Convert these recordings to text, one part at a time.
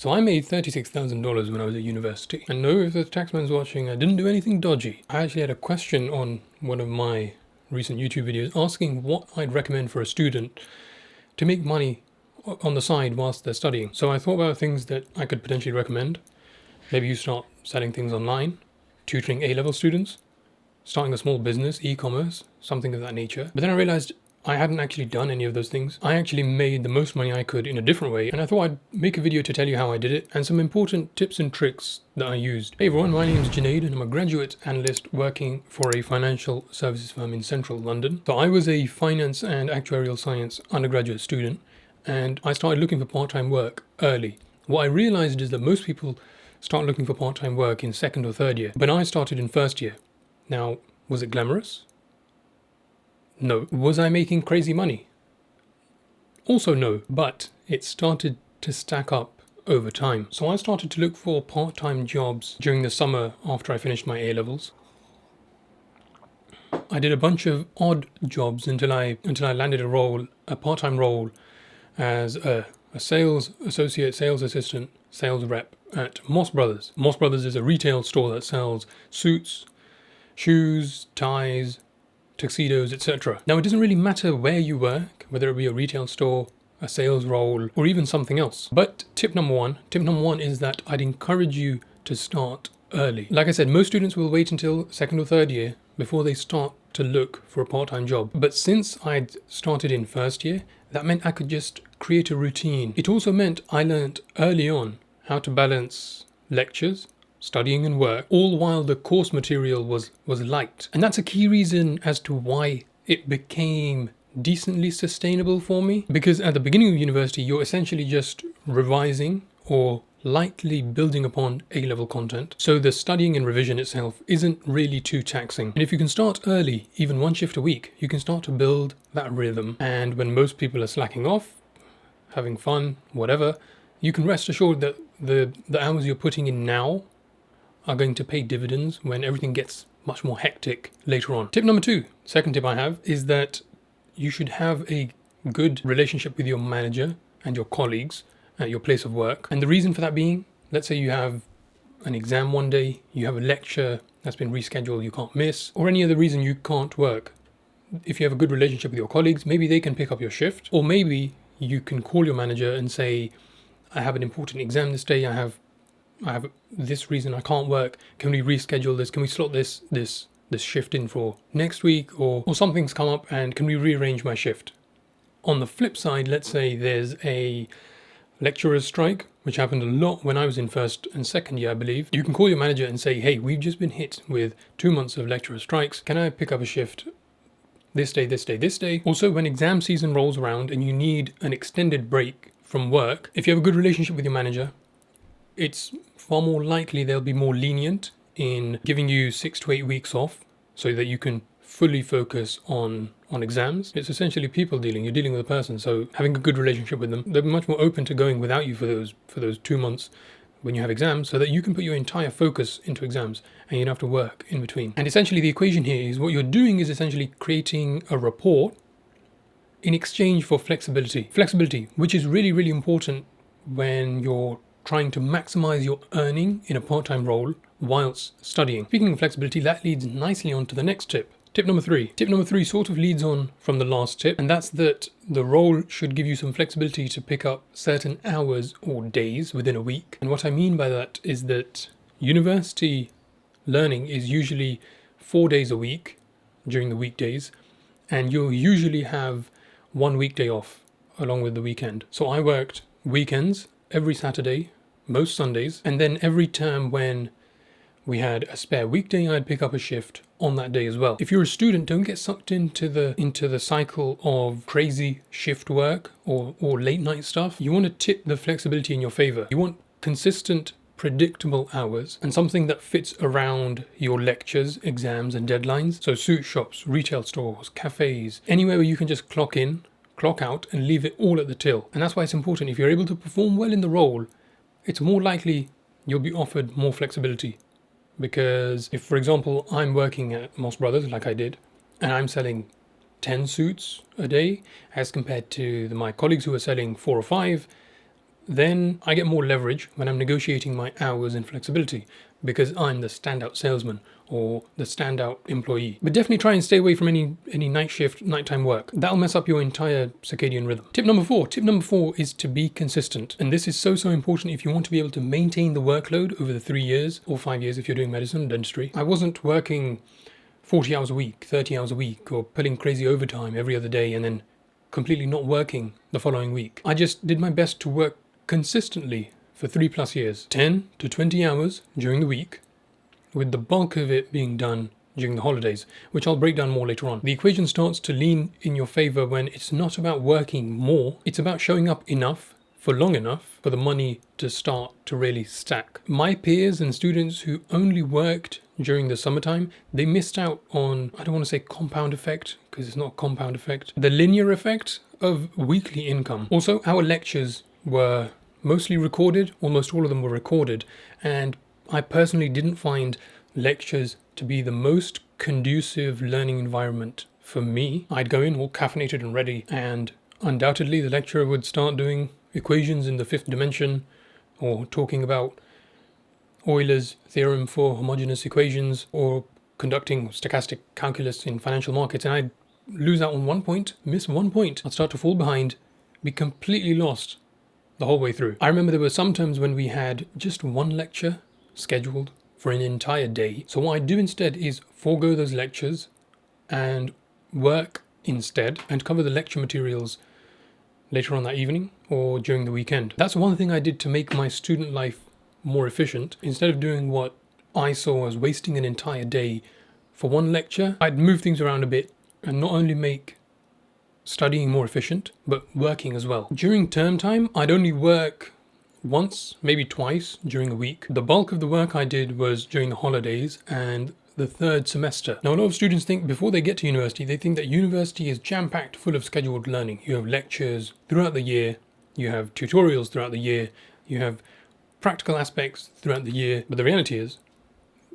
So I made $36,000 when I was at university. And no, if the taxman's watching, I didn't do anything dodgy. I actually had a question on one of my recent YouTube videos asking what I'd recommend for a student to make money on the side whilst they're studying. So I thought about things that I could potentially recommend. Maybe you start selling things online, tutoring A-level students, starting a small business, e-commerce, something of that nature. But then I realized I hadn't actually done any of those things. I actually made the most money I could in a different way, and I thought I'd make a video to tell you how I did it and some important tips and tricks that I used. Hey everyone, my name is Junaid and I'm a graduate analyst working for a financial services firm in central London. So I was a finance and actuarial science undergraduate student, and I started looking for part-time work early. What I realized is that most people start looking for part-time work in second or third year, but I started in first year. Now, was it glamorous? No. Was I making crazy money? Also no, but it started to stack up over time. So I started to look for part-time jobs during the summer after I finished my A-levels. I did a bunch of odd jobs until I landed a part-time role as a sales associate, sales assistant, sales rep at Moss Brothers. Moss Brothers is a retail store that sells suits, shoes, ties, tuxedos, etc. Now, it doesn't really matter where you work, whether it be a retail store, a sales role, or even something else. But tip number one is that I'd encourage you to start early. Like I said, most students will wait until second or third year before they start to look for a part-time job. But since I'd started in first year, that meant I could just create a routine. It also meant I learned early on how to balance lectures, studying and work, all while the course material was light. And that's a key reason as to why it became decently sustainable for me. Because at the beginning of university, you're essentially just revising or lightly building upon A-level content. So the studying and revision itself isn't really too taxing. And if you can start early, even one shift a week, you can start to build that rhythm. And when most people are slacking off, having fun, whatever, you can rest assured that the hours you're putting in now are going to pay dividends when everything gets much more hectic later on. Tip number two, second tip I have, is that you should have a good relationship with your manager and your colleagues at your place of work. And the reason for that being, let's say you have an exam one day, you have a lecture that's been rescheduled you can't miss, or any other reason you can't work. If you have a good relationship with your colleagues, maybe they can pick up your shift, or maybe you can call your manager and say, I have an important exam this day, I have this reason I can't work. Can we reschedule this? Can we slot this shift in for next week? Or something's come up and can we rearrange my shift? On the flip side, let's say there's a lecturer's strike, which happened a lot when I was in first and second year, I believe. You can call your manager and say, hey, we've just been hit with 2 months of lecturer strikes. Can I pick up a shift this day, this day, this day? Also, when exam season rolls around and you need an extended break from work, if you have a good relationship with your manager, it's far more likely they'll be more lenient in giving you 6 to 8 weeks off so that you can fully focus on exams. It's essentially people dealing. You're dealing with a person, so having a good relationship with them, they're much more open to going without you for those 2 months when you have exams, so that you can put your entire focus into exams and you don't have to work in between. And essentially the equation here is what you're doing is essentially creating a rapport in exchange for flexibility. Flexibility, which is really, really important when you're trying to maximize your earning in a part-time role whilst studying. Speaking of flexibility, that leads nicely on to the next tip. Tip number three. Tip number three sort of leads on from the last tip, and that's that the role should give you some flexibility to pick up certain hours or days within a week. And what I mean by that is that university learning is usually 4 days a week during the weekdays, and you'll usually have 1 weekday off along with the weekend. So I worked weekends every Saturday, most Sundays, and then every term when we had a spare weekday, I'd pick up a shift on that day as well. If you're a student, don't get sucked into the cycle of crazy shift work or late night stuff. You want to tip the flexibility in your favor. You want consistent, predictable hours and something that fits around your lectures, exams, and deadlines. So suit shops, retail stores, cafes, anywhere where you can just clock in, clock out, and leave it all at the till. And that's why it's important. If you're able to perform well in the role, it's more likely you'll be offered more flexibility. Because if, for example, I'm working at Moss Brothers like I did, and I'm selling 10 suits a day as compared to my colleagues who are selling 4 or 5, then I get more leverage when I'm negotiating my hours and flexibility because I'm the standout salesman or the standout employee. But definitely try and stay away from any night shift, nighttime work. That'll mess up your entire circadian rhythm. Tip number four. Tip number four is to be consistent. And this is so important if you want to be able to maintain the workload over the 3 years or 5 years if you're doing medicine and dentistry. I wasn't working 40 hours a week, 30 hours a week, or pulling crazy overtime every other day and then completely not working the following week. I just did my best to work consistently for 3+ years, 10 to 20 hours during the week, with the bulk of it being done during the holidays, which I'll break down more later on. The equation starts to lean in your favor when it's not about working more, it's about showing up enough for long enough for the money to start to really stack. My peers and students who only worked during the summertime, they missed out on, I don't want to say compound effect, because it's not a compound effect, the linear effect of weekly income. Also, our lectures were mostly recorded, almost all of them were recorded, and I personally didn't find lectures to be the most conducive learning environment for me. I'd go in all caffeinated and ready, and undoubtedly the lecturer would start doing equations in the fifth dimension or talking about Euler's theorem for homogeneous equations or conducting stochastic calculus in financial markets, and I'd lose out on 1 point, miss 1 point. I'd start to fall behind, be completely lost the whole way through. I remember there were some times when we had just one lecture scheduled for an entire day. So what I do instead is forego those lectures and work instead and cover the lecture materials later on that evening or during the weekend. That's one thing I did to make my student life more efficient. Instead of doing what I saw as wasting an entire day for one lecture, I'd move things around a bit and not only make studying more efficient, but working as well. During term time, I'd only work once, maybe twice during a week. The bulk of the work I did was during the holidays and the third semester. Now, a lot of students think before they get to university, they think that university is jam-packed full of scheduled learning. You have lectures throughout the year, you have tutorials throughout the year, you have practical aspects throughout the year. But the reality is,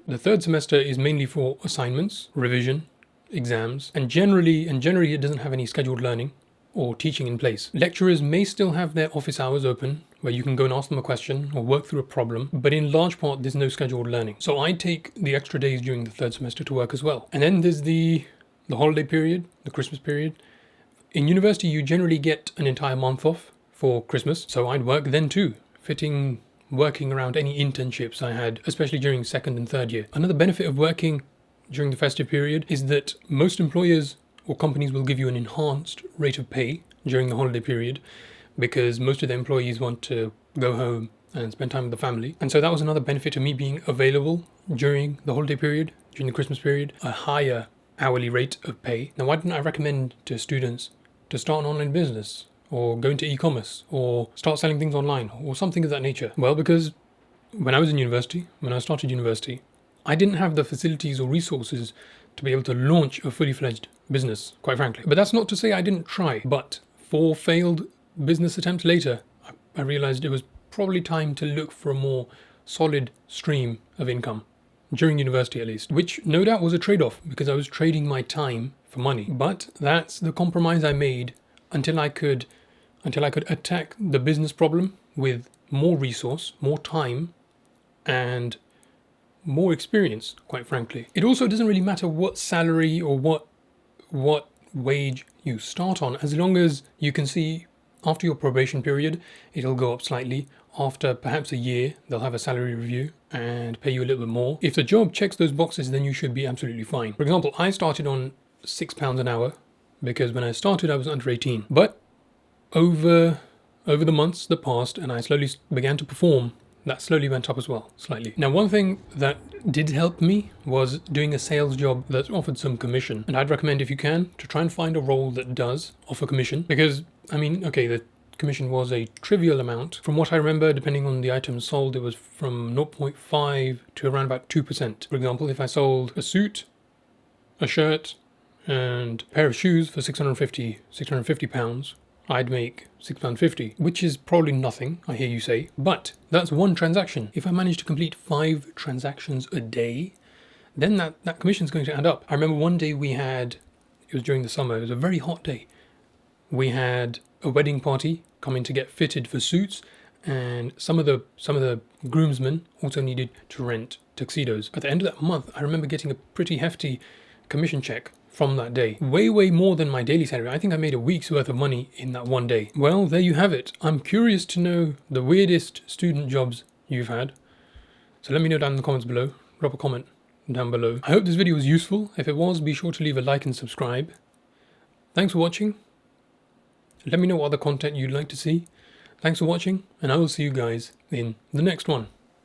the third semester is mainly for assignments, revision, exams, and generally it doesn't have any scheduled learning or teaching in place. Lecturers may still have their office hours open where you can go and ask them a question or work through a problem, but in large part there's no scheduled learning. So I take the extra days during the third semester to work as well. And then there's the holiday period, the Christmas period. In university you generally get an entire month off for Christmas, so I'd work then too, working around any internships I had, especially during second and third year. Another benefit of working during the festive period is that most employers or companies will give you an enhanced rate of pay during the holiday period because most of the employees want to go home and spend time with the family. And so that was another benefit to me being available during the holiday period, during the Christmas period, a higher hourly rate of pay. Now, why didn't I recommend to students to start an online business or go into e-commerce or start selling things online or something of that nature? Well, because when I started university, I didn't have the facilities or resources to be able to launch a fully fledged business, quite frankly. But that's not to say I didn't try. But 4 failed business attempts later, I realized it was probably time to look for a more solid stream of income, during university at least, which no doubt was a trade-off because I was trading my time for money. But that's the compromise I made until I could attack the business problem with more resource, more time, and more experience, quite frankly. It also doesn't really matter what salary or what wage you start on, as long as you can see after your probation period, it'll go up slightly. After perhaps a year, they'll have a salary review and pay you a little bit more. If the job checks those boxes, then you should be absolutely fine. For example, I started on £6 an hour because when I started, I was under 18. But over the months that passed and I slowly began to perform, that slowly went up as well, slightly. Now, one thing that did help me was doing a sales job that offered some commission. And I'd recommend, if you can, to try and find a role that does offer commission. Because, the commission was a trivial amount. From what I remember, depending on the items sold, it was from 0.5 to around about 2%. For example, if I sold a suit, a shirt, and a pair of shoes for £650, I'd make £6.50, which is probably nothing, I hear you say, but that's one transaction. If I manage to complete 5 transactions a day, then that commission is going to add up. I remember one day it was during the summer, it was a very hot day. We had a wedding party coming to get fitted for suits, and some of the groomsmen also needed to rent tuxedos. At the end of that month, I remember getting a pretty hefty commission check from that day. Way more than my daily salary. I think I made a week's worth of money in that one day. Well, there you have it. I'm curious to know the weirdest student jobs you've had. So let me know down in the comments below. Drop a comment down below. I hope this video was useful. If it was, be sure to leave a like and subscribe. Thanks for watching. Let me know what other content you'd like to see. Thanks for watching, and I will see you guys in the next one.